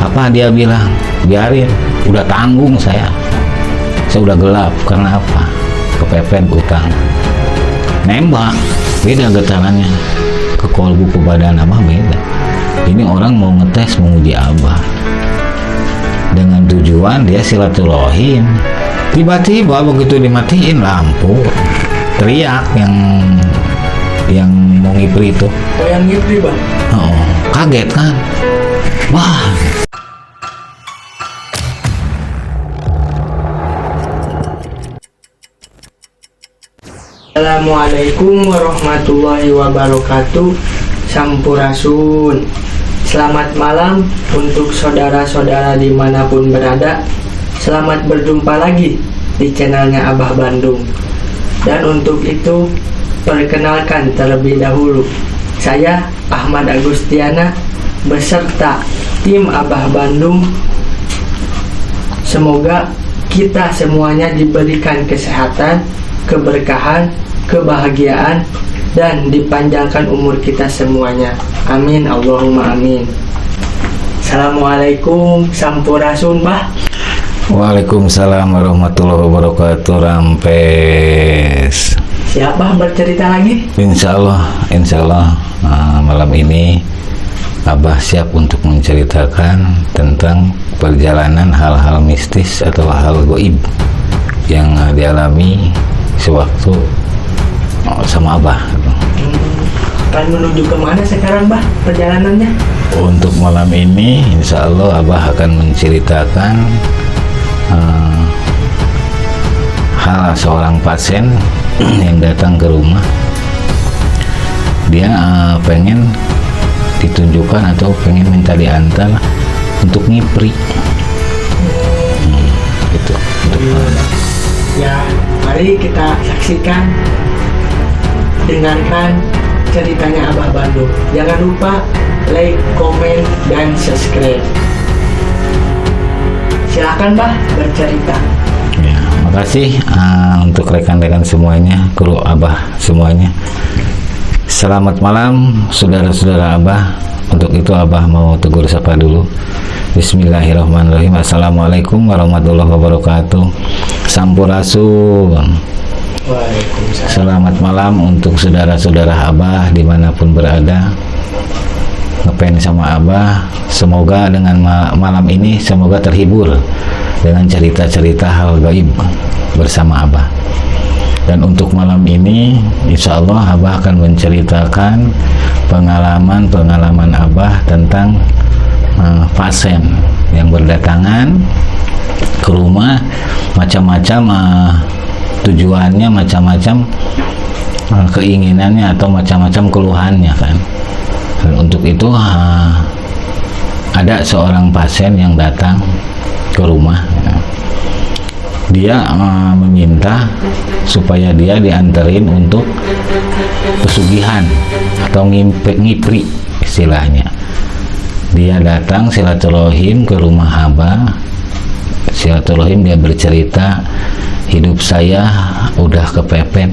Apa dia bilang? Biarin, udah tanggung saya udah gelap. Karena apa? Kepepet utang. Nembak, beda getarannya ke kolbu, ke badan Abah beda. Ini orang mau ngetes, menguji Abah dengan tujuan dia silaturahim. Tiba-tiba begitu dimatiin lampu, teriak yang mau ngipri itu. Oh, yang ngipri, Bang? Oh, kaget kan? Wah. Assalamualaikum warahmatullahi wabarakatuh. Sampurasun. Selamat malam untuk saudara-saudara dimanapun berada. Selamat berjumpa lagi di channelnya Abah Bandung. Dan untuk itu, perkenalkan terlebih dahulu, saya Ahmad Agustiana beserta tim Abah Bandung. Semoga kita semuanya diberikan kesehatan, keberkahan, kebahagiaan, dan dipanjangkan umur kita semuanya. Amin, Allahumma amin. Assalamualaikum, sampurasun, Bah. Waalaikumsalam warahmatullahi wabarakatuh. Rampes. Siapa bercerita lagi? Insya Allah malam ini Abah siap untuk menceritakan tentang perjalanan hal-hal mistis atau hal goib yang dialami sewaktu sama Abah. Akan menuju kemana sekarang, Bah, perjalanannya? Untuk malam ini insya Allah Abah akan menceritakan hal seorang pasien yang datang ke rumah. Dia pengen ditunjukkan atau pengen minta diantar untuk ngipri. Gitu untuk Ya, mari kita saksikan, dengarkan ceritanya Abah Bandung. Jangan lupa like, komen, dan subscribe. Silakan, Bah, bercerita. Ya, makasih untuk rekan-rekan semuanya, kru Abah semuanya. Selamat malam saudara-saudara Abah. Untuk itu Abah mau tegur sapa dulu. Bismillahirrahmanirrahim. Assalamualaikum warahmatullahi wabarakatuh. Sampurasun. Waalaikumsalam. Selamat malam untuk saudara-saudara Abah dimanapun berada. Ngefans sama Abah, semoga dengan malam ini semoga terhibur dengan cerita-cerita hal gaib bersama Abah. Dan untuk malam ini insya Allah Abah akan menceritakan pengalaman Abah tentang pasien yang berdatangan ke rumah, macam-macam tujuannya, macam-macam keinginannya atau macam-macam keluhannya kan. Dan untuk itu ada seorang pasien yang datang ke rumah. Dia meminta supaya dia dianterin untuk pesugihan atau ngipri istilahnya. Dia datang silaturahim ke rumah Abah. Silaturahim, dia bercerita, hidup saya udah kepepet,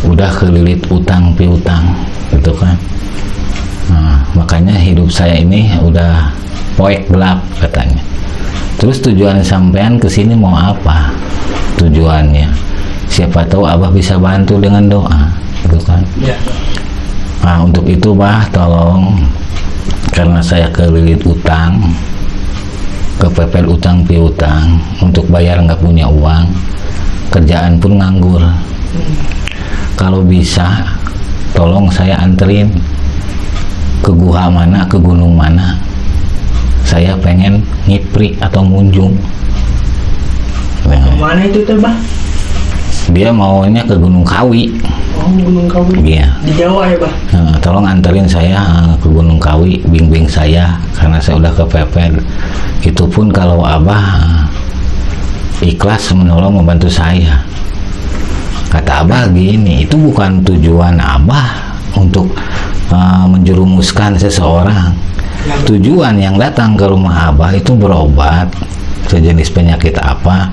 udah kelilit utang piutang gitu kan. Makanya hidup saya ini udah poek gelap katanya. Terus tujuan sampean kesini mau apa? Tujuannya siapa tahu Abah bisa bantu dengan doa gitu kan. Ya. Nah untuk itu Bah, tolong, karena saya kelilit utang, kepepet utang piutang, untuk bayar nggak punya uang, kerjaan pun nganggur. Kalau bisa tolong saya anterin ke gua mana, ke gunung mana, saya pengen ngipri atau ngunjung. Mana itu tuh, Bah? Dia maunya ke Gunung Kawi. Oh, Gunung Kawi. Iya. Di Jawa ya, Bah? Tolong anterin saya ke Gunung Kawi, bimbing saya karena saya udah kepepet. Itu pun kalau Abah ikhlas menolong membantu saya. Kata Abah gini, itu bukan tujuan Abah untuk menjerumuskan seseorang. Tujuan yang datang ke rumah Abah itu berobat sejenis penyakit apa,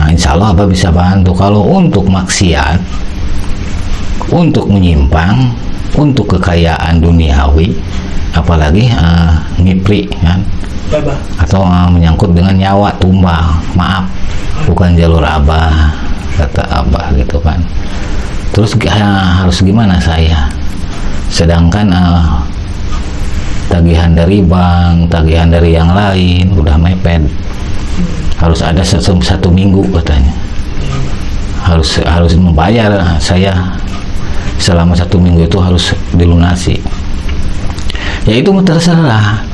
insya Allah Abah bisa bantu. Kalau untuk maksiat, untuk menyimpang, untuk kekayaan duniawi, apalagi ngipri kan, Ya, Bah. atau menyangkut dengan nyawa tumbal, maaf, bukan jalur abah, kata abah gitu kan. Terus harus gimana saya, sedangkan tagihan dari bank, tagihan dari yang lain udah mepet, harus ada satu minggu katanya, harus membayar saya selama 1 minggu itu harus dilunasi. Ya itu terserah,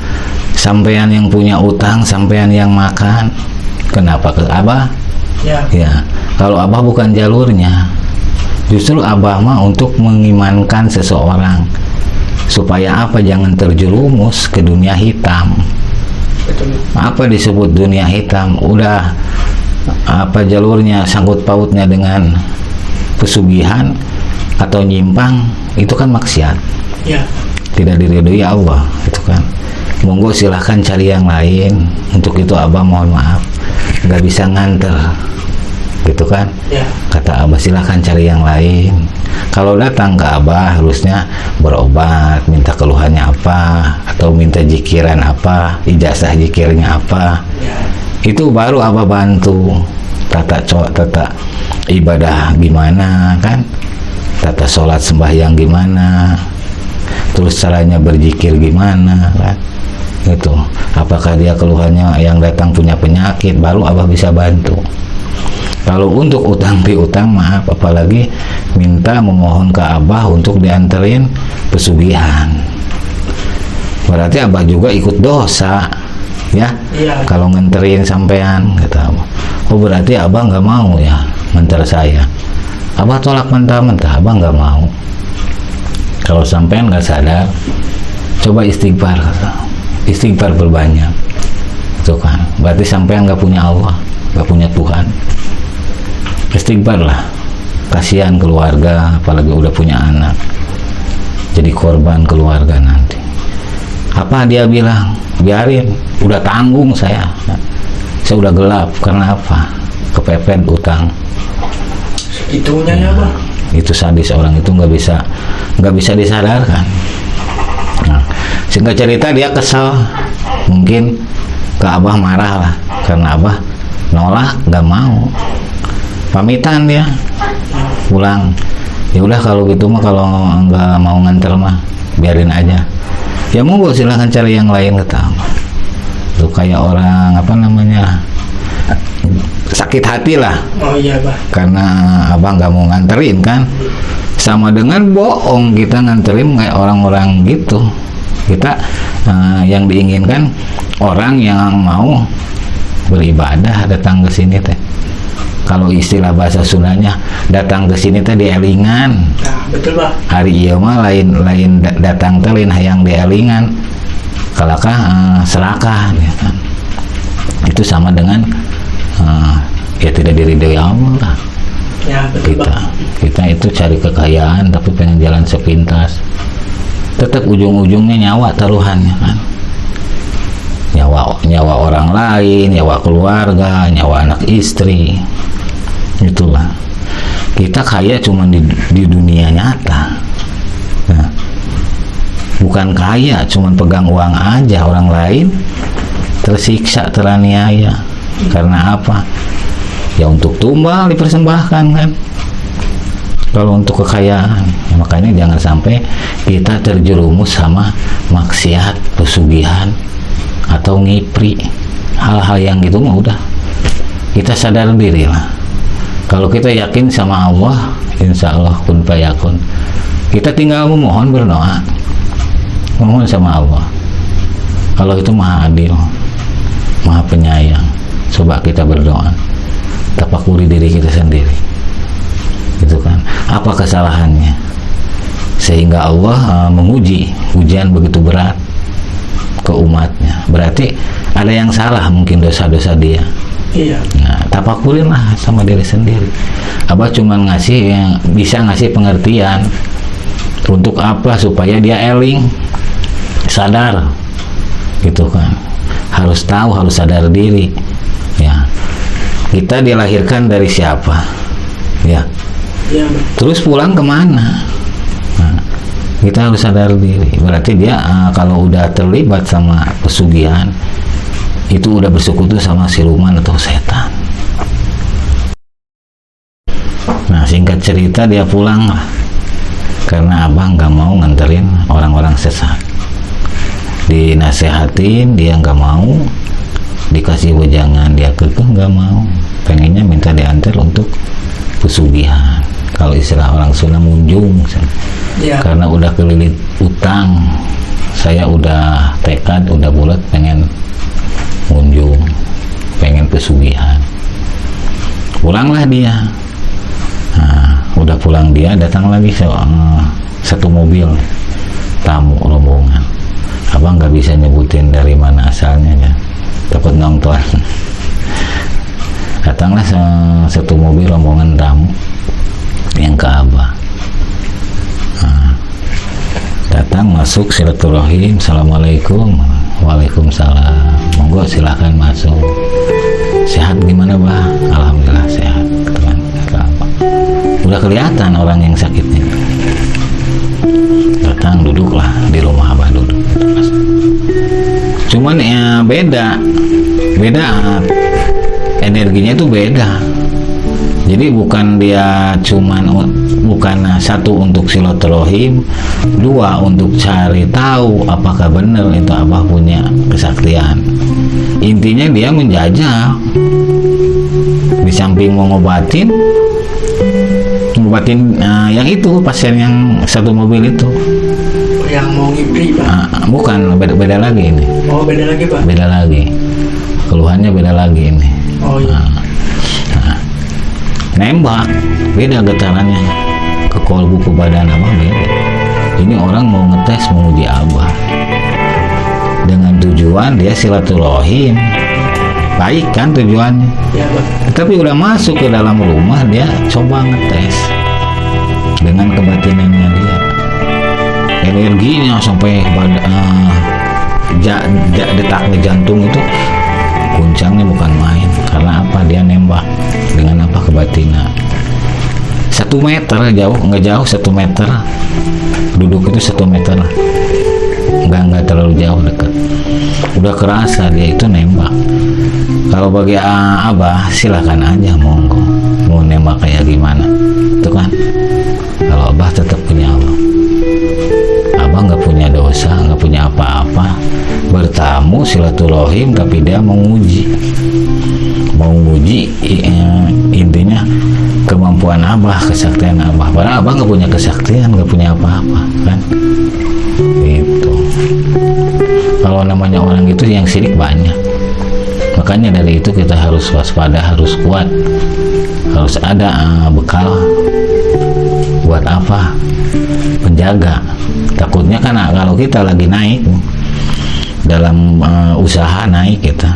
sampean yang punya utang, sampean yang makan, kenapa ke abah? Ya, kalau abah bukan jalurnya, justru abah mah untuk mengimankan seseorang supaya apa, jangan terjerumus ke dunia hitam. Betul. Apa disebut dunia hitam? Udah apa jalurnya, sangkut pautnya dengan pesugihan atau nyimpang, itu kan maksiat, Ya. tidak diridhoi Allah, itu kan. Monggo silahkan cari yang lain. Untuk itu abah mohon maaf, nggak bisa nganter, gitu kan. Ya. Kata abah silahkan cari yang lain. Kalau datang ke abah harusnya berobat, minta keluhannya apa, atau minta jikiran apa, ijazah jikirnya apa. Ya. Itu baru abah bantu tata ibadah gimana kan, tata sholat sembahyang gimana, terus caranya berzikir gimana kan, itu apakah dia keluhannya yang datang punya penyakit, baru abah bisa bantu. Kalau untuk utang piutang, maaf, apalagi minta memohon ke abah untuk dianterin pesugihan, berarti abah juga ikut dosa ya. Iya. Kalau nganterin sampean, kata abah, oh berarti abah nggak mau ya nganter saya. Abah tolak mentah-mentah, abah nggak mau. Kalau sampean nggak sadar, coba istighfar, istighfar berbanyak, itu kan berarti sampean nggak punya Allah, nggak punya Tuhan. Istighfar lah, kasihan keluarga, apalagi udah punya anak, jadi korban keluarga nanti. Apa dia bilang, biarin, udah tanggung saya udah gelap, karena apa? Kepepet utang. Itunya ya, Bah. Itu sadis orang itu, nggak bisa disadarkan. Nah, singkat cerita dia kesel, mungkin ke abah marah lah, karena abah nolak, nggak mau, pamitan dia pulang. Ya udah kalau gitu mah, kalau nggak mau nganter mah biarin aja. Ya monggo silahkan cari yang lain, kata abah. Itu kayak orang apa namanya, sakit hati lah. Oh iya, Bah. Karena abang nggak mau nganterin kan, sama dengan bohong kita nganterin kayak orang-orang gitu. Kita yang diinginkan orang yang mau beribadah datang ke sini teh. Kalau istilah bahasa Sundanya, datang ke sini teh dielingan. Nah, betul, Bah. Hari ieu mah lain datang teh lain hayang dielingan. Kalakah serakah ya kan. Itu sama dengan ya tidak diridhoi Allah lah. Ya, betul, Bah. Kita itu cari kekayaan tapi pengen jalan sepintas, tetap ujung-ujungnya nyawa taruhannya kan, nyawa orang lain, nyawa keluarga, nyawa anak istri. Itulah, kita kaya cuma di dunia nyata. Nah, bukan kaya cuma pegang uang aja, orang lain tersiksa, teraniaya. Karena apa? Ya untuk tumbal dipersembahkan kan. Kalau untuk kekayaan, ya makanya jangan sampai kita terjerumus sama maksiat, pesugihan, atau ngipri. Hal-hal yang gitu mah udah kita sadar diri lah. Kalau kita yakin sama Allah, insya Allah kun fayakun. Kita tinggal memohon, berdoa, mohon sama Allah. Kalau itu maha adil, maha penyayang. Coba kita berdoa, tapakuri diri kita sendiri, gitu kan. Apa kesalahannya sehingga Allah menguji ujian begitu berat ke umatnya? Berarti ada yang salah, mungkin dosa-dosa dia. Iya. Nah, tapakurinlah sama diri sendiri. Abah cuma bisa ngasih pengertian untuk apa, supaya dia eling, sadar, gitu kan. Harus tahu, harus sadar diri. Ya, kita dilahirkan dari siapa? Ya. Iya, Bah. Terus pulang kemana? Nah, Kita harus sadar diri. Berarti dia kalau udah terlibat sama pesugihan, itu udah bersekutu sama siluman atau setan. Nah, singkat cerita dia pulang lah, karena abah nggak mau nganterin orang-orang sesat. Dinasehatin dia nggak mau, dikasih wejangan dia kekeh nggak mau, pengennya minta diantar untuk pesugihan. Kalau istilah orang Sunda munjung, Ya. karena udah kelilit utang, saya udah tekad, udah bulat pengen munjung, pengen pesugihan. Pulanglah dia. Nah, udah pulang dia, datang lagi satu mobil tamu rombongan. Abang nggak bisa nyebutin dari mana asalnya ya, takut nonton. Datanglah satu mobil rombongan tamu yang ke abah. Nah, datang masuk silaturahim, assalamualaikum, waalaikumsalam, monggo silahkan masuk. Sehat gimana bah? Alhamdulillah sehat. Udah kelihatan orang yang sakitnya. Datang duduklah di rumah abah, duduk. Cuman ya beda energinya itu beda. Jadi bukan dia bukan satu untuk silaturahim, dua untuk cari tahu apakah benar itu abah punya kesaktian. Intinya dia menjajah. Di samping mau ngobatin yang itu pasien yang satu mobil itu. Yang mau ngibri, Pak? Bukan, beda lagi ini. Oh, beda lagi, Pak? Beda lagi. Keluhannya beda lagi ini. Oh, iya. Nembak, beda getarannya. Ke kolbu, ke badan abah beda. Ini orang mau ngetes, menguji abah. Dengan tujuan dia silaturahim. Baik kan tujuannya. Ya, Pak. Tapi udah masuk ke dalam rumah, dia coba ngetes dengan kebatinannya dia. Energinya sampai detaknya jantung itu guncangnya bukan main. Karena apa? Dia nembak dengan apa? Kebatinan. 1 meter jauh, nggak jauh 1 meter. Duduk itu 1 meter. Nggak terlalu jauh, dekat. Udah kerasa dia itu nembak. Kalau bagi abah silakan aja, monggo mau nembak kayak gimana, itu kan. Kalau abah tetap punya abah nggak punya dosa, nggak punya apa-apa, bertamu silaturahim, tapi dia mau nguji intinya kemampuan abah, kesaktian abah. Padahal abah nggak punya kesaktian, nggak punya apa-apa kan. Itu kalau namanya orang itu yang sirik banyak. Makanya dari itu kita harus waspada, harus kuat, harus ada bekal. Buat apa? Penjaga. Takutnya kan kalau kita lagi naik dalam usaha naik kita,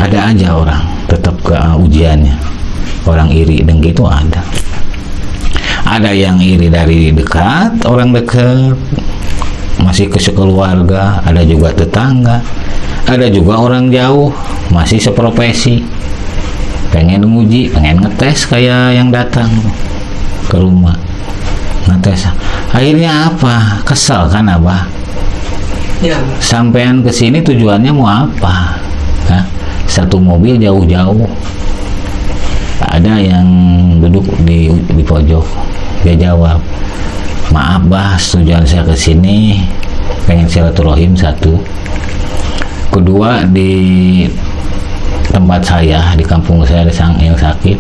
ada aja orang tetap ke ujiannya. Orang iri dengki itu ada. Ada yang iri dari dekat, orang dekat, masih ke sekeluarga, ada juga tetangga. Ada juga orang jauh, masih seprofesi, pengen nguji, pengen ngetes kayak yang datang ke rumah ngetes. Akhirnya apa? Kesel kan abah? Ya. Sampean kesini tujuannya mau apa? Hah? Satu mobil jauh-jauh. Ada yang duduk di pojok, dia jawab, maaf bah, tujuan saya kesini pengen silaturahim satu. Kedua, di tempat saya, di kampung saya ada yang sakit,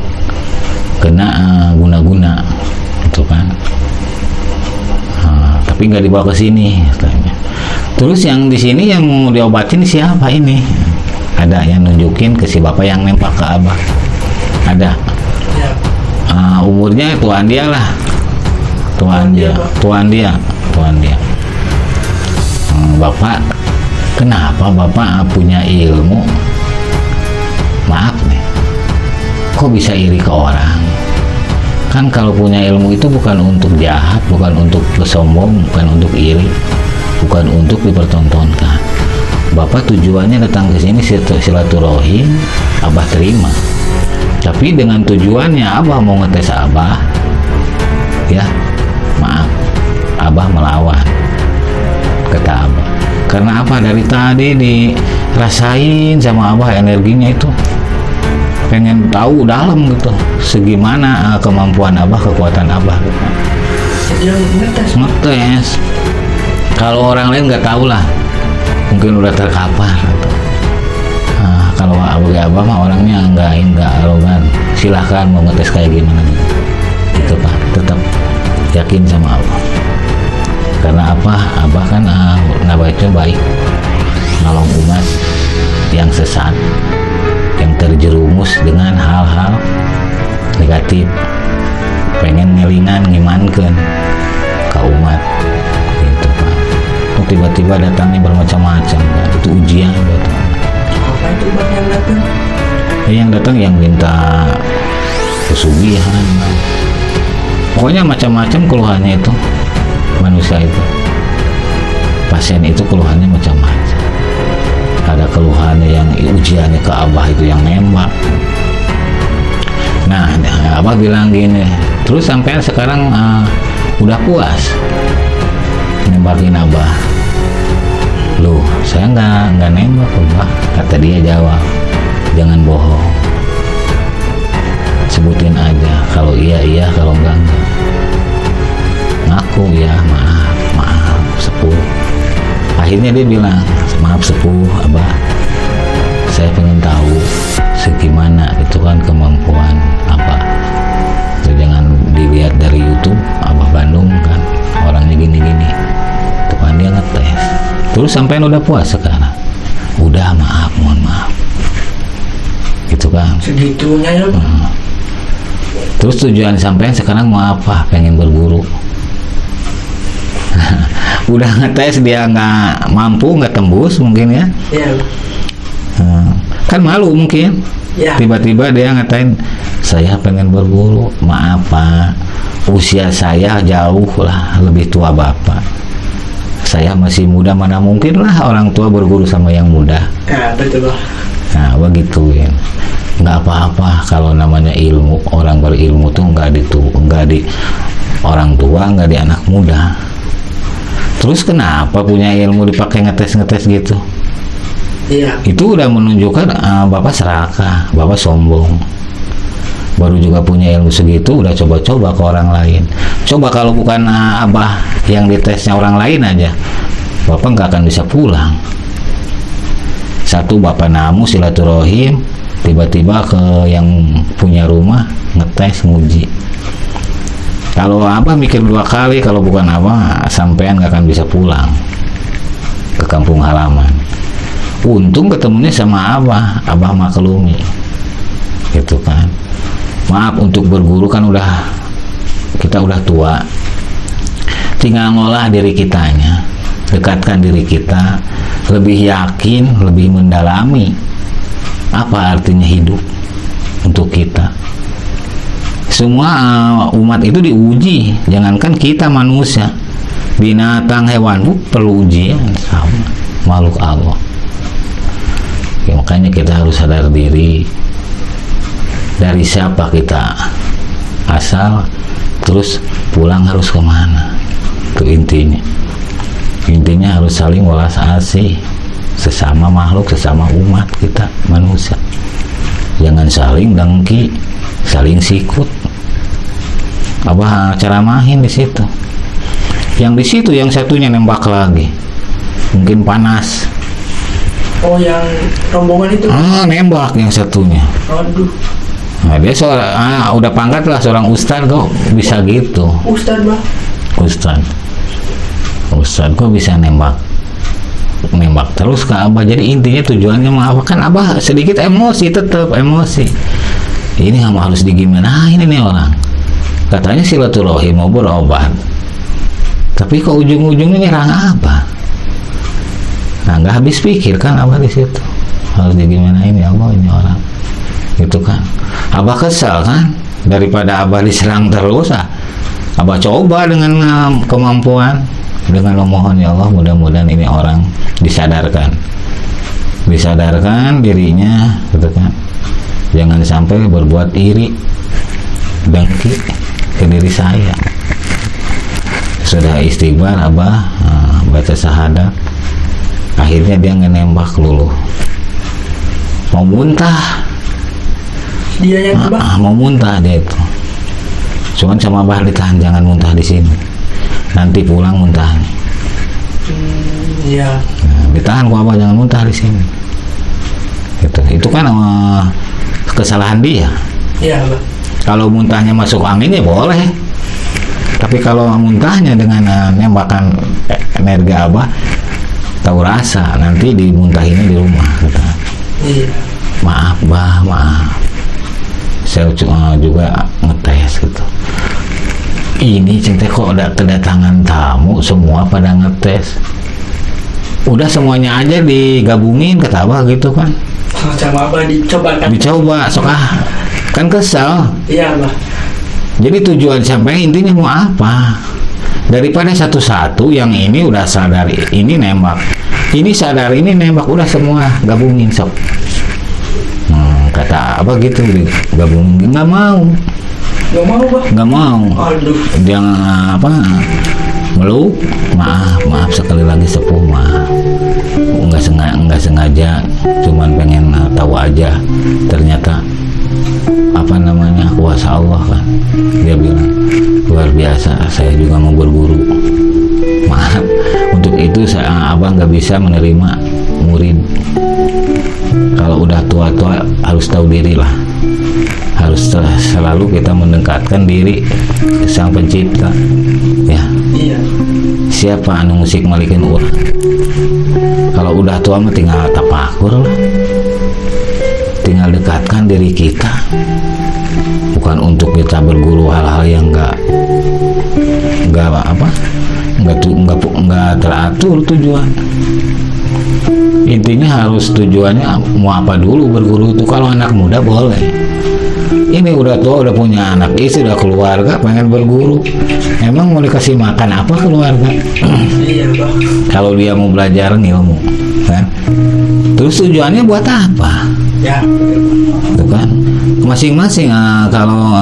kena guna-guna, gitu kan. Tapi nggak dibawa ke sini, katanya. Terus yang di sini yang mau diobatin siapa ini? Ada yang nunjukin ke si bapak yang nembak ke abah. Ada. Ya. Umurnya tuan dia lah, tuan dia. Bapak, kenapa bapak punya ilmu? Maaf nih, kok bisa iri ke orang? Kan kalau punya ilmu itu bukan untuk jahat, bukan untuk sombong, bukan untuk iri, bukan untuk dipertontonkan. Bapak tujuannya datang ke sini silaturahim, abah terima. Tapi dengan tujuannya abah mau ngetes abah, ya maaf, Abah melawan, kata Abah. Karena apa? Dari tadi dirasain sama Abah energinya itu, pengen tahu dalam gitu, segimana kemampuan Abah, kekuatan Abah gitu. Yang Ngetes. Kalau orang lain nggak tahu lah, mungkin udah terkapar gitu. Nah, kalau Abah mah orangnya nggak arogan, silahkan mau ngetes kayak gimana gitu Pak, tetap yakin sama Allah. Karena apa? Abah kan nabaitnya baik, nolong umat yang sesat, yang terjerumus dengan hal-hal negatif, pengen ngelingan ngimankeun ke umat gitu Pak. Tiba-tiba datangnya bermacam-macam kan, itu ujian buat apa itu Bang yang datang? yang datang yang minta pesugihan, pokoknya macam-macam keluhannya itu. Manusia itu, pasien itu keluhannya macam-macam. Ada keluhannya yang ujiannya ke Abah itu yang nembak. Nah, Abah bilang gini, terus sampai sekarang udah puas nembakin Abah. Loh, saya nggak nembak Abah, kata dia. Jawab, jangan bohong, sebutin aja, kalau iya, kalau enggak. Ngaku ya, maaf sepuh. Akhirnya dia bilang, maaf sepuh Abah, saya pengen tahu segimana itu kan kemampuan Abah. Jangan dilihat dari YouTube, Abah Bandung kan orangnya gini-gini. Itu kan dia ngetes. Terus sampean udah puas sekarang? Udah, maaf, mohon maaf. Gitu kan. Segitunya ya Bang. Terus tujuan sampean sekarang mau apa? Pengen berguru. Udah ngetes dia nggak mampu, nggak tembus mungkin ya. Iya. Kan malu mungkin. Ya. Tiba-tiba dia ngatain, saya pengen berguru. Maaf Pak, usia saya jauh lah lebih tua Bapak. Saya masih muda, mana mungkin lah orang tua berguru sama yang muda. Ya betul Bang. Nah begituin. Nggak apa-apa kalau namanya ilmu, orang berilmu tuh nggak di orang tua, nggak di anak muda. Terus kenapa punya ilmu dipakai ngetes gitu? Iya. Itu udah menunjukkan Bapak serakah, Bapak sombong. Baru juga punya ilmu segitu udah coba-coba ke orang lain. Coba kalau bukan Abah yang ditesnya orang lain aja, Bapak nggak akan bisa pulang. Satu, Bapak namu silaturahim, tiba-tiba ke yang punya rumah ngetes nguji. Kalau Abah mikir 2 kali, kalau bukan Abah, sampean gak akan bisa pulang ke kampung halaman. Untung ketemunya sama Abah maklumi, gitu kan. Maaf, untuk berguru kan kita udah tua, tinggal ngolah diri kitanya, dekatkan diri kita, lebih yakin, lebih mendalami apa artinya hidup untuk kita. Semua umat itu diuji, jangankan kita manusia, binatang, hewan perlu ujian sama makhluk Allah. Ya, makanya kita harus sadar diri dari siapa kita asal, terus pulang harus kemana. Itu intinya harus saling welas asih sesama makhluk, sesama umat kita manusia. Jangan saling dengki, saling sikut. Abah ceramahin di situ. Yang di situ yang satunya nembak lagi, mungkin panas. Oh, yang rombongan itu? Nembak yang satunya. Aduh. Nah, dia udah pangkat lah, seorang ustad kok bisa gitu. Ustad Bang. Ustad kok bisa nembak terus ke Abah. Jadi intinya tujuannya apa kan? Abah sedikit emosi, tetap emosi. Ini harus digimanain ini orang. Katanya silaturahim mau berobat, tapi kok ujung-ujungnya nyerang Abah. Nah, nggak habis pikir kan Abah di situ. Harus digimanain ya Allah ini orang, gitu kan. Abah kesal kan, daripada Abah diserang terus, Abah coba dengan kemampuan, dengan memohon ya Allah, mudah-mudahan ini orang disadarkan dirinya, gitu kan. Jangan sampai berbuat iri, dengki ke diri saya. sudah istighfar Abah, baca syahadat, akhirnya dia nembak luluh, mau muntah. Dia yang Abah? Mau muntah dia itu, cuman sama Abah ditahan, jangan muntah di sini, nanti pulang muntah. Iya. Ditahan kok Abah, jangan muntah di sini. Itu kan kesalahan dia. Iya Abah. Kalau muntahnya masuk angin ya boleh, tapi kalau muntahnya dengan nembakan energi Abah, tahu rasa nanti dimuntahinnya di rumah. Kata. Iya. Maaf Bah, maaf. Saya juga ngetes gitu. Ini cinta kok ada kedatangan tamu, semua pada ngetes. Udah semuanya aja digabungin, kata Abah gitu kan. Sama Abah dicoba kan? Dicoba, sok kan kesal. Iya Abah. Jadi tujuan sampai intinya mau apa? Daripada satu-satu yang ini udah sadar ini nembak, ini sadar ini nembak, udah semua gabungin sok. Kata apa gitu digabungin, nggak mau. Nggak mau Bah? Nggak mau. Aduh. Dia apa? Meluk, maaf sekali lagi sepuh, maaf. Nggak sengaja, cuman pengen tahu aja. Ternyata apa namanya, kuasa Allah kan. Dia bilang luar biasa, saya juga mau berguru. Maaf, untuk itu Abah nggak bisa menerima murid. Kalau udah tua-tua harus tahu diri lah, harus selalu kita mendekatkan diri ke Sang Pencipta ya. Iya. Siapa anu musik malikin urang? Kalau udah tua mah tinggal tapakur lah, tinggal dekatkan diri kita, bukan untuk kita berguru hal-hal yang nggak teratur tujuan. Intinya harus tujuannya mau apa dulu berguru itu. Kalau anak muda boleh, ini udah tua, udah punya anak istri, udah keluarga, pengen berguru, emang mau dikasih makan apa keluarga? Iya Bah. Kalau dia mau belajar ilmu kan, terus tujuannya buat apa? Ya. Itu kan masing-masing. Kalau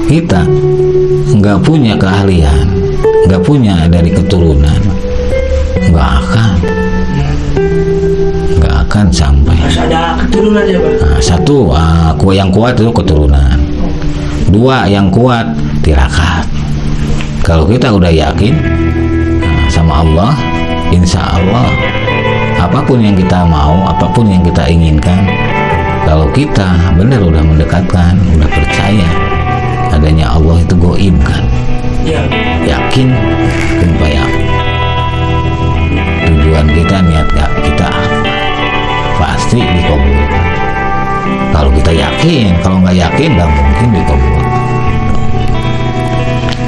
kita nggak punya keahlian, nggak punya dari keturunan, nggak akan sampai. Harus ada keturunan ya Bah. Satu, yang kuat itu keturunan. Dua, yang kuat tirakat. Kalau kita udah yakin sama Allah, insya Allah apapun yang kita mau, apapun yang kita inginkan, kalau kita benar udah mendekatkan, udah percaya adanya Allah itu goib kan, Iya. yakin supaya tujuan kita, niat kita pasti dikabulkan. Kalau kita yakin, kalau nggak yakin nggak mungkin dikabulkan.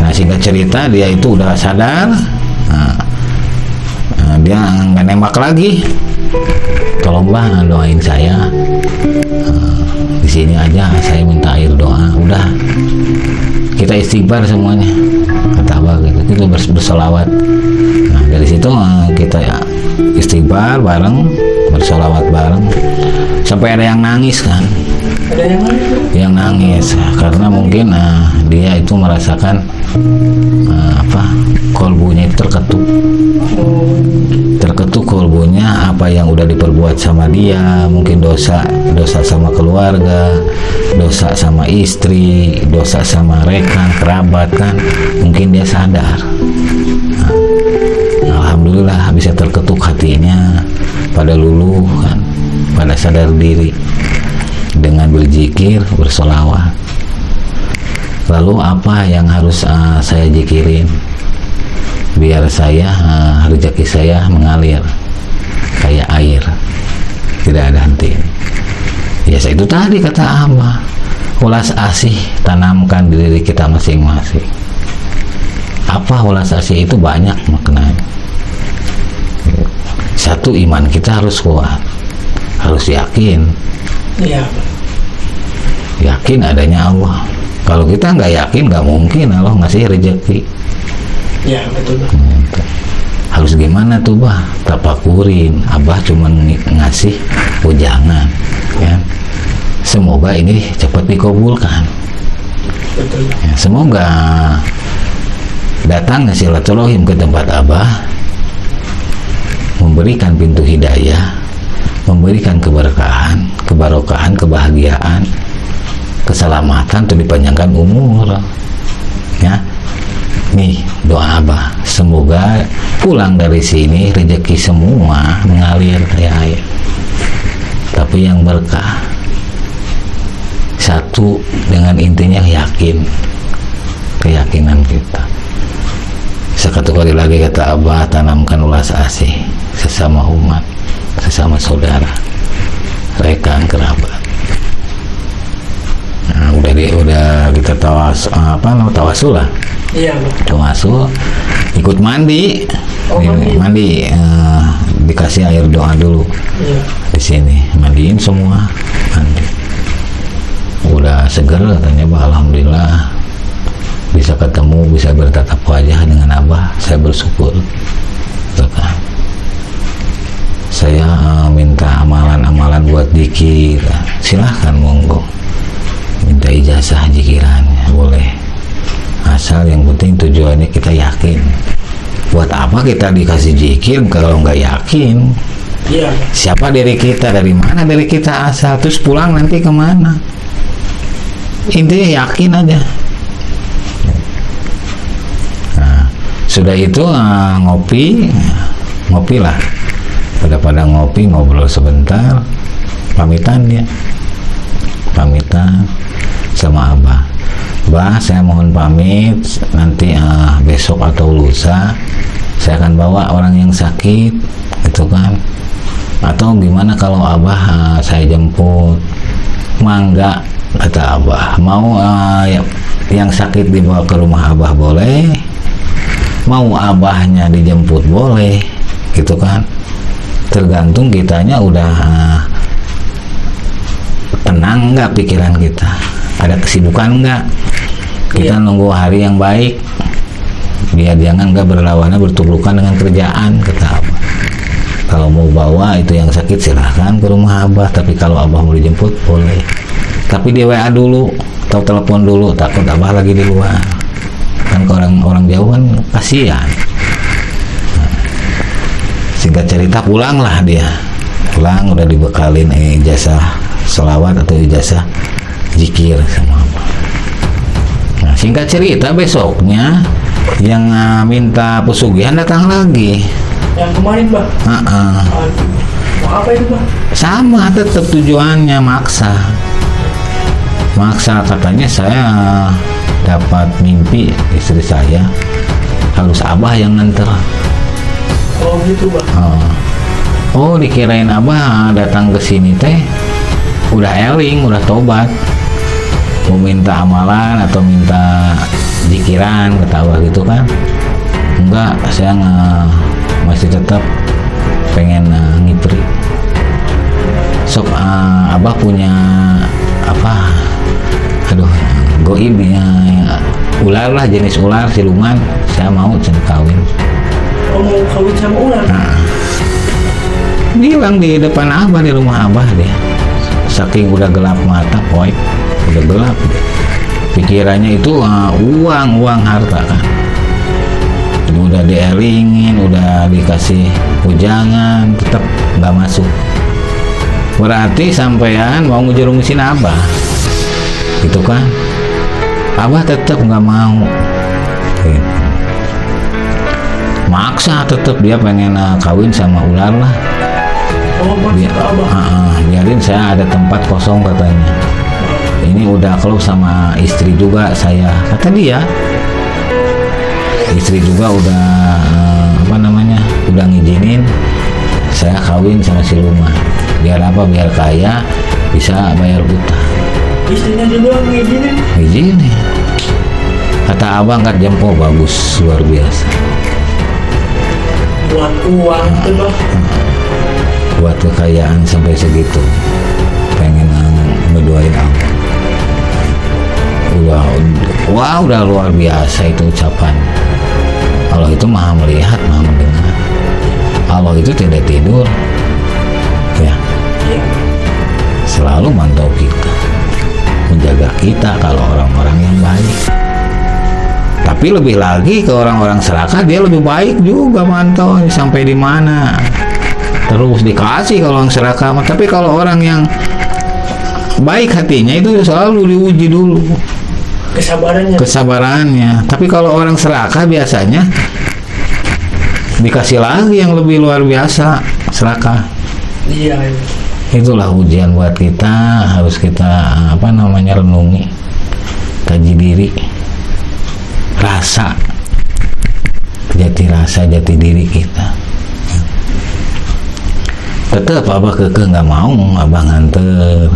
Nah, singkat cerita, dia itu udah sadar. Dia nggak nembak lagi. Tolong Bang doain saya. Di sini aja saya minta air doa. Udah, kita istighfar semuanya. Kata Abah gitu. Kita bersolawat. Nah, dari situ kita istighfar bareng, bersolawat bareng, sampai ada yang nangis kan. Ada yang lain? Yang nangis karena mungkin dia itu merasakan kolbunya itu terketuk kolbunya, apa yang udah diperbuat sama dia, mungkin dosa sama keluarga, dosa sama istri, dosa sama rekan kerabat kan, mungkin dia sadar. Alhamdulillah bisa terketuk hatinya, pada luluh kan, pada sadar diri dengan berzikir, bersolawat. Lalu apa yang harus saya zikirin biar saya rezeki saya mengalir kayak air, tidak ada henti? Ya itu tadi kata Abah, ulas asih tanamkan di diri kita masing-masing. Apa ulas asih itu? Banyak maknanya. Satu, iman kita harus kuat, harus yakin. Iya. Yakin adanya Allah. Kalau kita nggak yakin, nggak mungkin Allah ngasih rezeki. Ya betul. Harus gimana tuh Bah? Tapakurin. Abah cuma ngasih ujangan ya. Semoga ini cepat dikabulkan. Betul. Ya, semoga datangnya silaturahim ke tempat Abah memberikan pintu hidayah, memberikan keberkahan, kebarokahan, kebahagiaan, keselamatan, untuk dipanjangkan umur. Ya, nih doa Abah, semoga pulang dari sini rezeki semua mengalir kayak air, tapi yang berkah. Satu, dengan intinya yakin, keyakinan kita. Satu kali lagi kata Abah, tanamkan ulas asih sesama umat, sesama saudara, rekan kerabat. Nah, udah kita tawasul lah. Iya, Bang. Tawasul, ikut mandi. Mandi, dikasih air doa dulu. Iya. Di sini mandiin semua, mandi. Udah seger katanya, Bah, alhamdulillah bisa ketemu, bisa bertatap wajah dengan Abah, saya bersyukur. Kan? Saya minta amalan-amalan buat zikir, silahkan monggo, minta ijazah zikirannya boleh, asal yang penting tujuannya kita yakin. Buat apa kita dikasih zikir kalau nggak yakin? Iya. Siapa diri kita, dari mana diri kita asal, terus pulang nanti kemana? Intinya yakin aja. Nah, sudah itu ngopi lah, pada ngopi, ngobrol sebentar, pamitan sama Abah. Bah, saya mohon pamit, nanti besok atau lusa saya akan bawa orang yang sakit, gitu kan, atau gimana kalau Abah saya jemput? Mangga, kata Abah. Mau yang sakit dibawa ke rumah Abah boleh, mau Abahnya dijemput boleh, gitu kan, tergantung kitanya udah tenang nggak pikiran kita, ada kesibukan nggak, kita nunggu hari yang baik biar jangan nggak berlawanan bertubrukan dengan kerjaan, kata Abah. Kalau mau bawa itu yang sakit silahkan ke rumah Abah, tapi kalau Abah mau dijemput boleh, tapi di WA dulu atau telepon dulu, takut Abah lagi di luar kan, ke orang jauh kan kasihan. Singkat cerita pulanglah dia, pulang udah dibekalin ijazah selawat atau ijazah zikir sama Abah. Nah, singkat cerita besoknya yang minta pesugihan datang lagi. Yang kemarin, Bang. Apa itu, Bang? Sama, tetap tujuannya maksa, katanya saya dapat mimpi istri saya harus Abah yang nganter. Oh gitu, Bang. Oh, dikirain Abah datang ke sini teh udah eling, udah tobat, mau minta amalan atau minta zikiran, kata Abah gitu kan. Enggak, saya masih tetap pengen ngipri. Sok Abah punya apa, goib ya, ular lah, jenis ular siluman, saya mau kawin. Oh, mau kawin sama ular? Bilang di depan Abah, di rumah Abah dia. Saking udah gelap mata, poik, udah gelap. Pikirannya itu uang harta kan. Udah dielingin, udah dikasih ujangan, tetap nggak masuk. Berarti sampean mau ngejerumisin Abah, gitu kan? Abah tetap nggak mau. Gitu. Maksa tetap dia pengen kawin sama ular lah. Oh, biarin saya ada tempat kosong katanya. Ini udah klop sama istri juga saya, kata dia. Istri juga udah udah ngizinin saya kawin sama si Luma. Biar apa? Biar kaya, bisa bayar utang. Istrinya juga ngizinin? Ngizinin. Kata Abang angkat jempol, bagus, luar biasa. Buat uang tuh, Bang. Buat kekayaan sampai segitu, pengen ngedoain Abang. Udah luar biasa itu ucapan. Allah itu maha melihat, maha mendengar. Allah itu tidak tidur, ya. Selalu mantau kita, menjaga kita kalau orang-orang yang baik. Tapi Tapi lebih lagi ke orang-orang serakah, dia lebih baik juga mantau sampai di mana. Terus dikasih kalau orang serakah. Tapi kalau orang yang baik hatinya itu selalu diuji dulu kesabarannya. Tapi kalau orang serakah biasanya dikasih lagi yang lebih luar biasa. Serakah. Iya. Itulah ujian buat kita, harus kita renungi, kaji diri, rasa jati diri kita. Tetap abah kekeh nggak mau, abah nganter.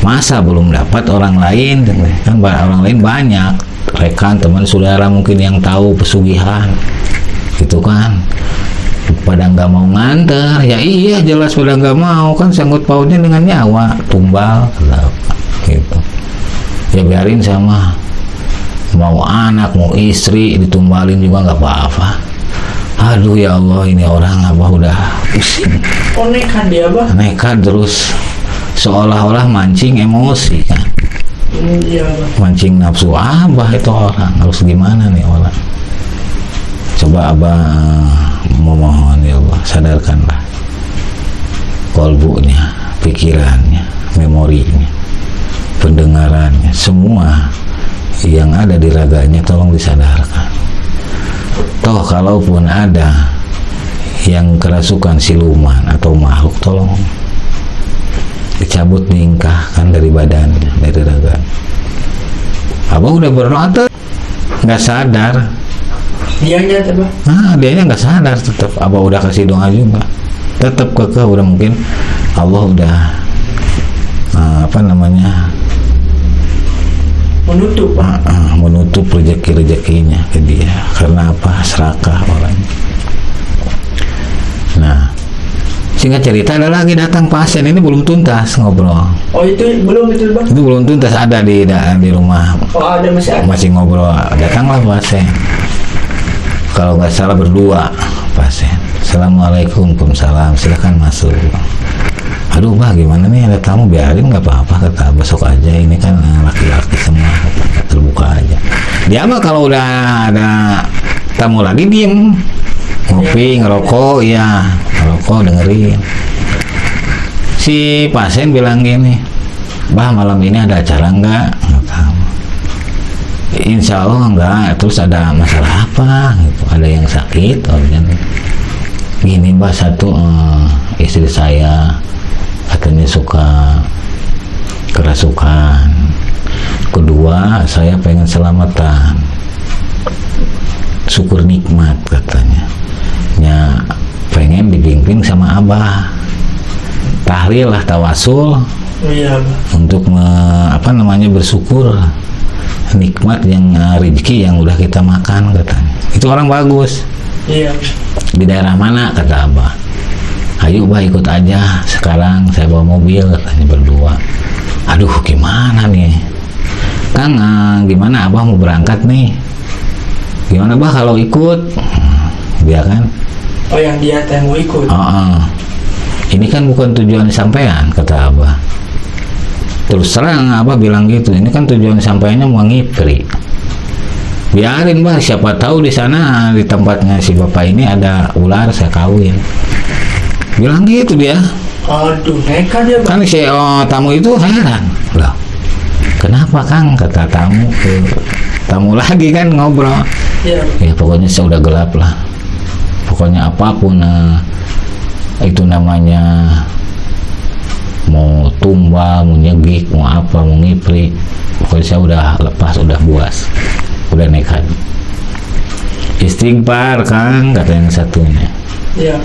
Masa belum dapat orang lain, kan orang lain banyak, rekan, teman, saudara mungkin yang tahu pesugihan, gitu kan. Pada nggak mau nganter, ya iya jelas pada nggak mau, kan sangkut pautnya dengan nyawa, tumbal, gitu. Ya biarin sama, mau anak, mau istri ditumbalin juga nggak apa-apa. Aduh ya Allah, ini orang abah udah pusing. Oh nekat dia abah? Nekat terus, seolah-olah mancing emosi kan. Iya abah. Mancing nafsu abah itu orang, harus gimana nih orang? Coba abah memohon ya Allah, sadarkanlah kolbunya, pikirannya, memorinya, pendengarannya, semua yang ada di raganya tolong disadarkan. Toh kalaupun ada yang kerasukan siluman atau makhluk, tolong dicabut, diingkahkan dari badannya, dari raganya. Abah udah berdoa tuh nggak sadar. Dianya abah? Dianya nggak sadar, tetap abah udah kasih doa juga, tetap kekeh. Udah mungkin Allah udah menutup rezeki-rezekinya ke dia. Karena apa? Serakah orangnya. Nah, singkat cerita ada lagi datang pasien, ini belum tuntas ngobrol. Oh itu belum itu bang? Itu belum tuntas, ada di rumah. Oh ada, masih ngobrol. Datanglah pasien, kalau nggak salah berdua pasien. Assalamualaikum, waalaikumsalam, silakan masuk. Aduh bah, gimana nih, ada tamu? Biarin, nggak apa-apa, kata besok aja, ini kan laki-laki semua, terbuka aja. Dia mah kalau udah ada tamu lagi diem, ngopi, ngerokok, ya ngerokok, dengerin. Si pasien bilang gini, bah malam ini ada acara nggak? Insya Allah enggak. Terus ada masalah apa gitu, ada yang sakit? Gini mbak, satu istri saya katanya suka kerasukan. Kedua, saya pengen selamatan, syukur nikmat katanya. Ya pengen dibimbing sama abah, tahlil lah, tawasul. Iya, untuk bersyukur nikmat yang rezeki yang udah kita makan katanya. Itu orang bagus. Iya. Di daerah mana kata abah? Ayo bah ikut aja, sekarang saya bawa mobil katanya berdua. Aduh gimana nih Kang, gimana abah mau berangkat nih, gimana bah kalau ikut? Dia kan, oh yang dia mau ikut. Ini kan bukan tujuan sampean kata abah. Terus terang abah bilang gitu, ini kan tujuan sampainya mau ngipri. Biarin bah, siapa tahu di sana di tempatnya si bapak ini ada ular, saya kawin. Bilang gitu dia. Aduh nekat ya kan. Si tamu itu heran loh, kenapa Kang, kata tamu ke tamu lagi kan ngobrol. Ya pokoknya saya udah gelap lah, pokoknya apapun itu namanya, mau tumbal, mau nyegik, mau apa, mau ngipri, pokoknya saya udah lepas, udah buas, udah nekat. Istighfar Kang, kata yang satunya. Iya.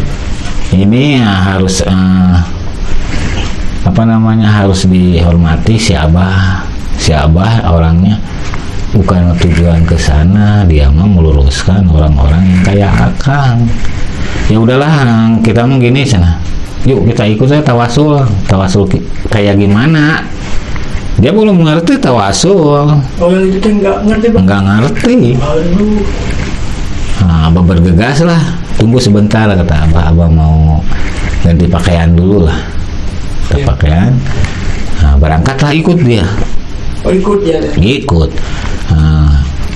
Ini harus harus dihormati. Si abah orangnya bukan tujuan ke sana, dia mah meluruskan orang-orang yang kayak Akang. Ya udahlah, kita mau gini sana, yuk kita ikut saya tawasul kayak gimana. Dia belum mengerti tawasul. Oh yang itu nggak ngerti bang? Nggak ngerti. Aduh. Abah bergegas lah, tunggu sebentar kata abah mau ganti pakaian dulu lah. Pakaian, berangkatlah ikut dia. Oh ikut dia? Ikut.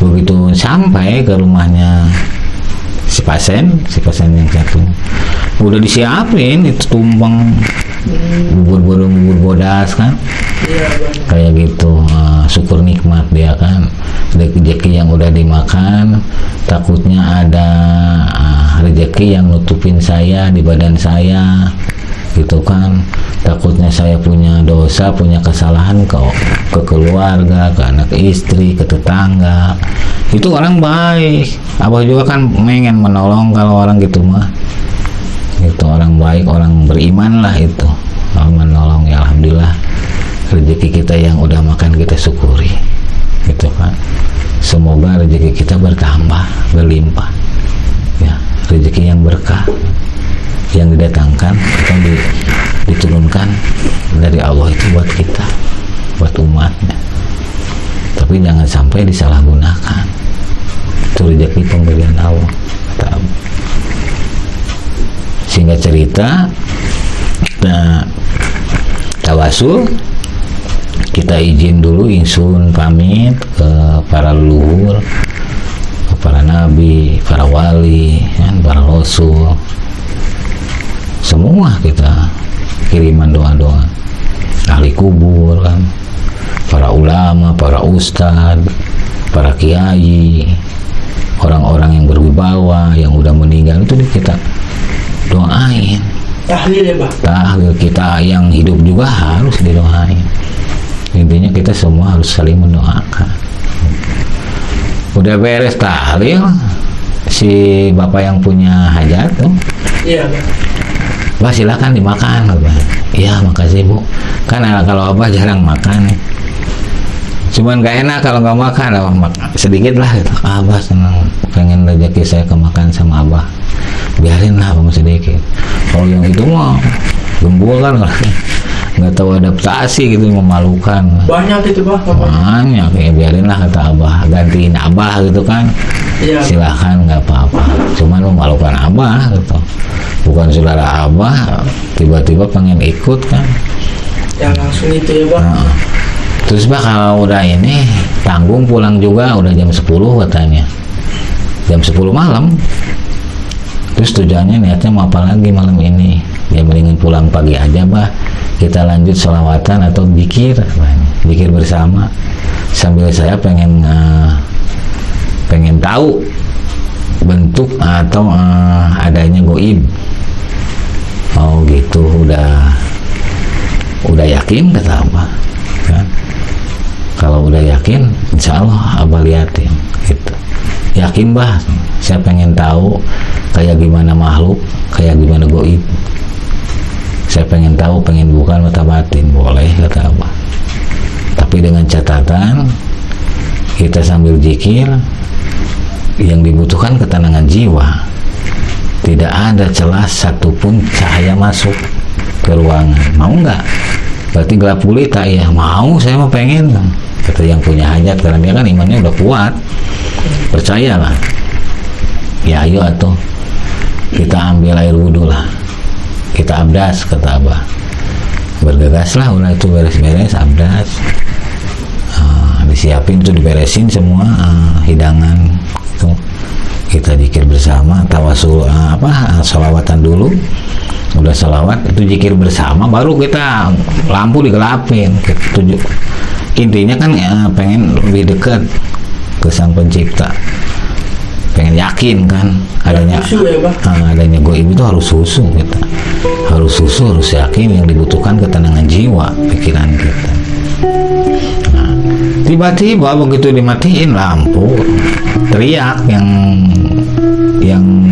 Begitu sampai ke rumahnya si pasien yang satu, udah disiapin itu tumpeng bubur bodas kan. Iya, Bang. Kayak gitu. Syukur nikmat dia kan, rezeki yang udah dimakan. Takutnya ada rezeki yang nutupin saya di badan saya gitu kan. Takutnya saya punya dosa, punya kesalahan ke keluarga, ke anak istri, ke tetangga. Itu orang baik. Abah juga kan pengen menolong kalau orang gitu mah. Itu orang baik, orang beriman lah itu. Menolong, ya alhamdulillah. Rezeki kita yang udah makan kita syukuri, gitu kan. Semoga rezeki kita bertambah, berlimpah, ya, rezeki yang berkah yang didatangkan atau diturunkan dari Allah itu buat kita, buat umatnya. Tapi jangan sampai disalahgunakan. Itu rezeki pemberian Allah, kata Abu. Sehingga cerita kita tawasul, kita izin dulu, ingsun pamit ke para leluhur, ke para nabi, para wali, kan, para rasul, semua kita kiriman doa-doa, ahli kubur kan, para ulama, para ustad, para kiai, orang-orang yang berwibawa yang udah meninggal itu kita doain. Tahlil ya, Bang. Tahlil, kita yang hidup juga harus didoain. Intinya kita semua harus saling mendoakan. Udah beres tahlil, si bapak yang punya hajat tuh, Iya, Bang. Bah silakan dimakan. Iya makasih Bu. Kan kalau Abah jarang makan nih. Cuman gak enak kalau nggak makan, sedikit lah gitu. Abah senang, pengen rezeki saya kemakan sama Abah, biarin lah Abah sedikit. Kalau yang itu mah gembul kan, nggak tahu adaptasi gitu, memalukan. Banyak itu, Bang. Banyak, ya biarin lah kata Abah, gantiin Abah gitu kan. Iya. Silahkan, nggak apa-apa. Cuman memalukan Abah gitu. Bukan saudara Abah, tiba-tiba pengen ikut kan. Yang langsung itu ya, Bang. Nah, terus Bah kalau udah ini tanggung pulang juga udah jam 10 katanya. Jam 10 malam. Terus tujuannya niatnya mau apa lagi malam ini? Ya mendingan pulang pagi aja Bah. Kita lanjut sholawatan atau zikir, zikir bersama. Sambil saya pengen tahu bentuk atau adanya goib. Oh gitu, udah yakin kata Abah kan? Kalau udah yakin insya Allah Abah liatin gitu. Yakin Bah, saya pengen tahu kayak gimana makhluk, kayak gimana goib. Saya pengen tahu, pengen buka mata batin. Boleh kata Abah, tapi dengan catatan kita sambil zikir, yang dibutuhkan ketenangan jiwa. Tidak ada celah satupun cahaya masuk ke ruangan. Mau nggak? Berarti gelap gulita ya. Mau, saya mau pengen. Kata yang punya hajat, karena dia kan imannya udah kuat. Percayalah. Ya ayo atuh, kita ambil air wudhu lah. Kita abdas kata Abah. Bergegas lah, udah itu beres-beres abdas. Disiapin tuh, diberesin semua hidangan itu. Kita zikir bersama, tawasul sholawatan dulu. Udah sholawat itu zikir bersama, baru kita lampu digelapin. Intinya kan pengen lebih dekat ke Sang Pencipta, pengen yakin kan adanya adanya goib itu harus susu kita, harus yakin. Yang dibutuhkan ketenangan jiwa, pikiran kita. Nah, tiba-tiba begitu dimatiin lampu, teriak yang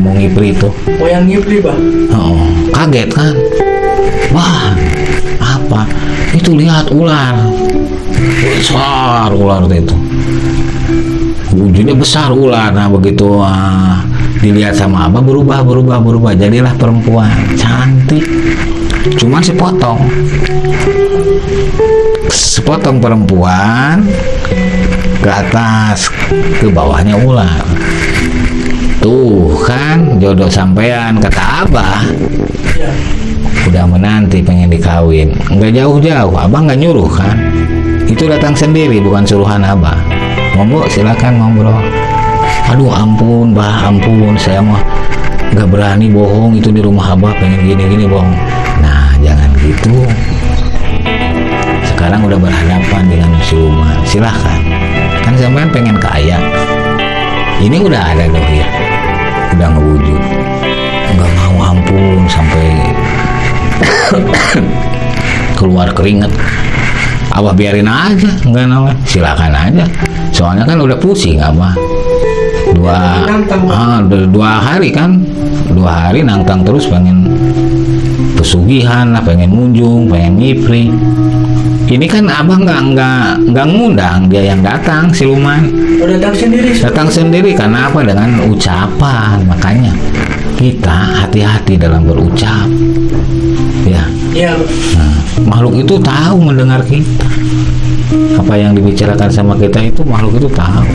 mau ngipri itu. Oh, yang ngipri, Bang. Oh, kaget kan? Wah, apa? Itu lihat ular. Besar ular itu. Wujudnya besar ular. Nah, begitu dilihat sama Abah berubah. Jadilah perempuan cantik. Cuman sepotong perempuan, ke atas, ke bawahnya ular. Tuh kan jodoh sampean kata Abah. Iya. Udah menanti pengen dikawin, nggak jauh-jauh. Abah nggak nyuruh kan, itu datang sendiri, bukan suruhan Abah. monggo silakan ngobrol. Aduh ampun Bah, ampun, saya mah nggak berani bohong, itu di rumah Abah pengen gini-gini bohong. Nah jangan gitu, sekarang udah berhadapan dengan siluman, silahkan. Kan sampean pengen kaya, ini udah ada dohir, udah ngewujud, nggak mau ampun sampai keluar keringet. Abah biarin aja, nggak nawa, silakan aja. Soalnya kan udah pusing Abah. Dua hari kan, 2 hari nantang terus pengen pesugihan lah, pengen munjung, pengen ngipri. Ini kan Abah nggak ngundang, dia yang datang siluman. Oh, datang sendiri Karena apa? Dengan ucapan. Makanya kita hati-hati dalam berucap ya. Nah, makhluk itu tahu mendengar kita, apa yang dibicarakan sama kita itu makhluk itu tahu.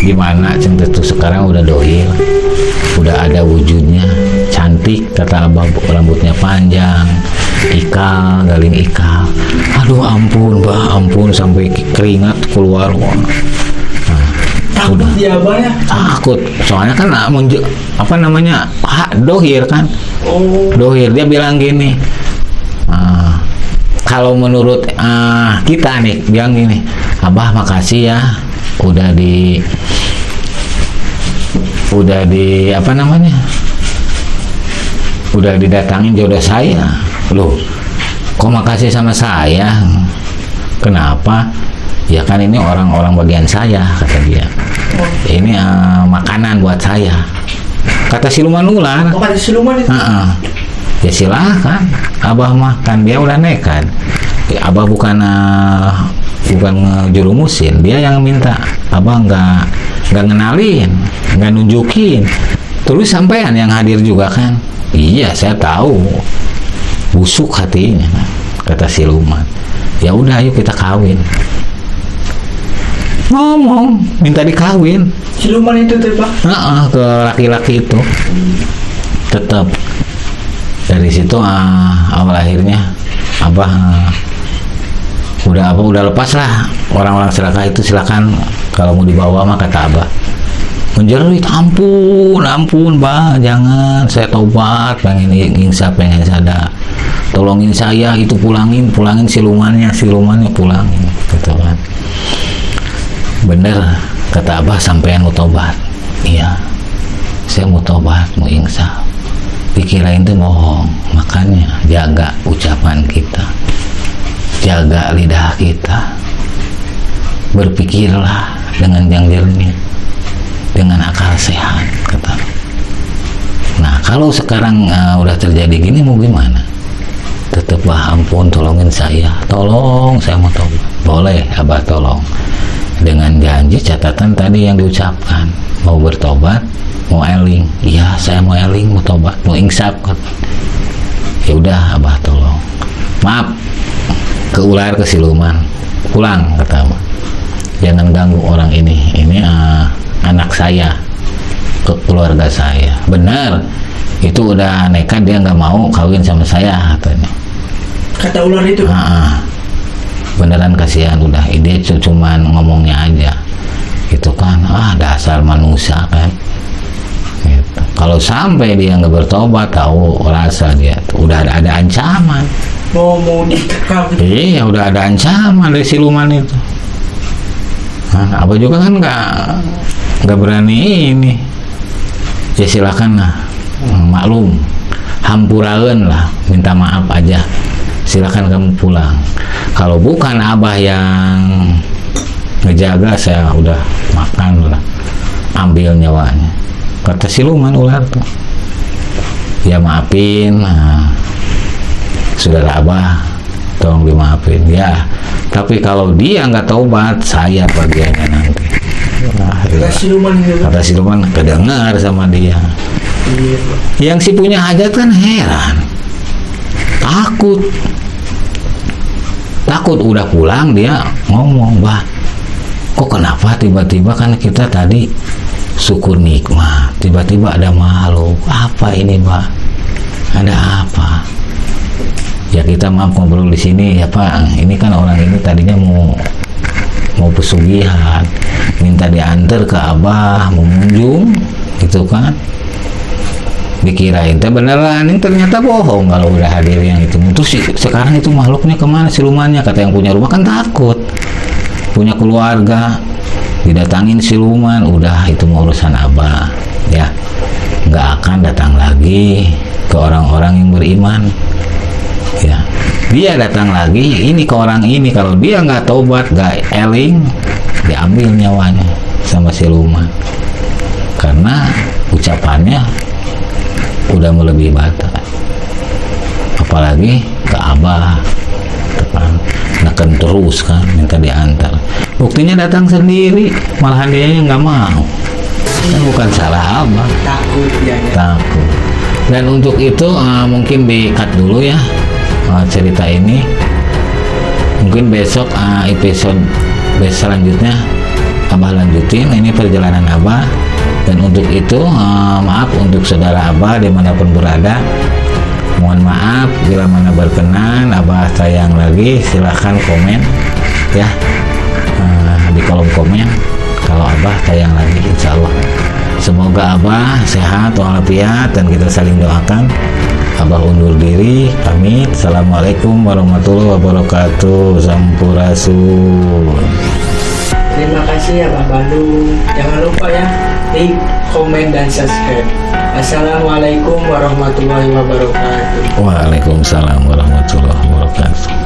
Gimana cinta itu sekarang udah dohir, udah ada wujudnya, cantik kata Abah, rambutnya panjang, ikal, galing ikal. Aduh ampun Bah, ampun sampai keringat keluar. Takut dia Abah ya? Takut, soalnya kan apa namanya, dohir kan. Dohir, dia bilang gini, kalau menurut kita nih bilang gini, Abah makasih ya udah di apa namanya, udah didatangin jodoh saya. Loh kok makasih sama saya, kenapa? Ya kan ini orang-orang bagian saya, kata dia. Ini makanan buat saya, kata siluman ular. Kata siluman itu? Ya silahkan, Abah makan, dia udah nekat. Abah bukan ngejurumusin, dia yang minta. Abah nggak ngenalin, nggak nunjukin. Terus sampean yang hadir juga kan? Iya, saya tahu. Busuk hatinya, kata siluman. Ya udah, ayo kita kawin. Ngomong, minta dikawin. Siluman itu tuh Pak? Ke laki-laki itu. Tetap dari situ awal akhirnya Abah udah lepas lah. Orang-orang serakah itu silakan kalau mau dibawa mah, kata Abah. Menjerit, ampun Bah, jangan, saya tobat, pengen insaf, pengen sadar, tolongin saya, itu pulangin silumannya pulangin, gitu kan. Bener kata Abah, sampean mau tobat. Iya, saya mau tobat, mau insaf. Dikirain itu bohong. Makanya jaga ucapan kita, jaga lidah kita, berpikirlah dengan yang jernih, dengan akal sehat, kata. Nah kalau sekarang udah terjadi gini mau gimana? Tetap Bah, ampun, tolongin saya, tolong, saya mau tobat. Boleh Abah tolong, dengan janji catatan tadi yang diucapkan, mau bertobat, mau eling. Iya, saya mau eling, mau tobat, mau insaf. Ya udah Abah tolong, maaf, ke ular, ke siluman, pulang, kata Abah. Jangan ganggu orang ini anak saya, ke keluarga saya. Benar, itu udah nekat, dia nggak mau kawin sama saya, katanya. Kata ular itu? Beneran kasihan, udah dia cuman ngomongnya aja gitu kan. Dasar manusia kan gitu. Kalau sampai dia nggak bertobat, tahu rasa dia udah ada ancaman, mau dikekang. Iya, udah ada ancaman dari siluman itu. Apa juga kan nggak berani ini. Ya silakan lah, maklum, hampuraeun lah, minta maaf aja, silakan kamu pulang. Kalau bukan Abah yang ngejaga, saya udah makan lah, ambil nyawanya, kata siluman ular tuh. Ya maafin, saudara Abah, tolong dimaafin ya. Tapi kalau dia nggak taubat, saya bagiannya nanti. Kata siluman kedengar sama dia. Yang si punya hajat kan heran, takut udah pulang dia ngomong, Bah, kok kenapa tiba-tiba, kan kita tadi syukur nikmat, tiba-tiba ada makhluk, apa ini Bah, ada apa? Ya kita maaf ngobrol di sini ya Pak, ini kan orang ini tadinya mau mau pesugihan, minta diantar ke Abah mengunjung gitu kan, dikirain teh beneran, ini ternyata bohong kalau udah hadir yang itu. Terus sekarang itu makhluknya kemana silumannya? Kata yang punya rumah kan takut, punya keluarga didatangin siluman, udah itu mau urusan Abah ya, nggak akan datang lagi ke orang-orang yang beriman ya. Dia datang lagi ini ke orang ini, kalau dia nggak tobat, nggak eling, diambil nyawanya sama siluman, karena ucapannya udah melebihi batas. Apalagi ke Abah depan neken terus kan, minta diantar, buktinya datang sendiri, malahan dia nggak mau. Kan bukan salah Abah, Takut dia. takut. Dan untuk itu mungkin di-cut dulu ya cerita ini. Mungkin besok episode selanjutnya Abah lanjutin ini perjalanan Abah. Dan untuk itu maaf untuk saudara Abah dimanapun berada, mohon maaf bila mana berkenan. Abah sayang lagi, silahkan komen ya di kolom komen kalau Abah sayang lagi, insya Allah. Semoga Abah sehat walafiat dan kita saling doakan. Abah undur diri, pamit. Assalamualaikum warahmatullahi wabarakatuh. Sampurasun. Terima kasih ya Abah Bandung. Jangan lupa ya, like, komen, dan subscribe. Assalamualaikum warahmatullahi wabarakatuh. Waalaikumsalam warahmatullahi wabarakatuh.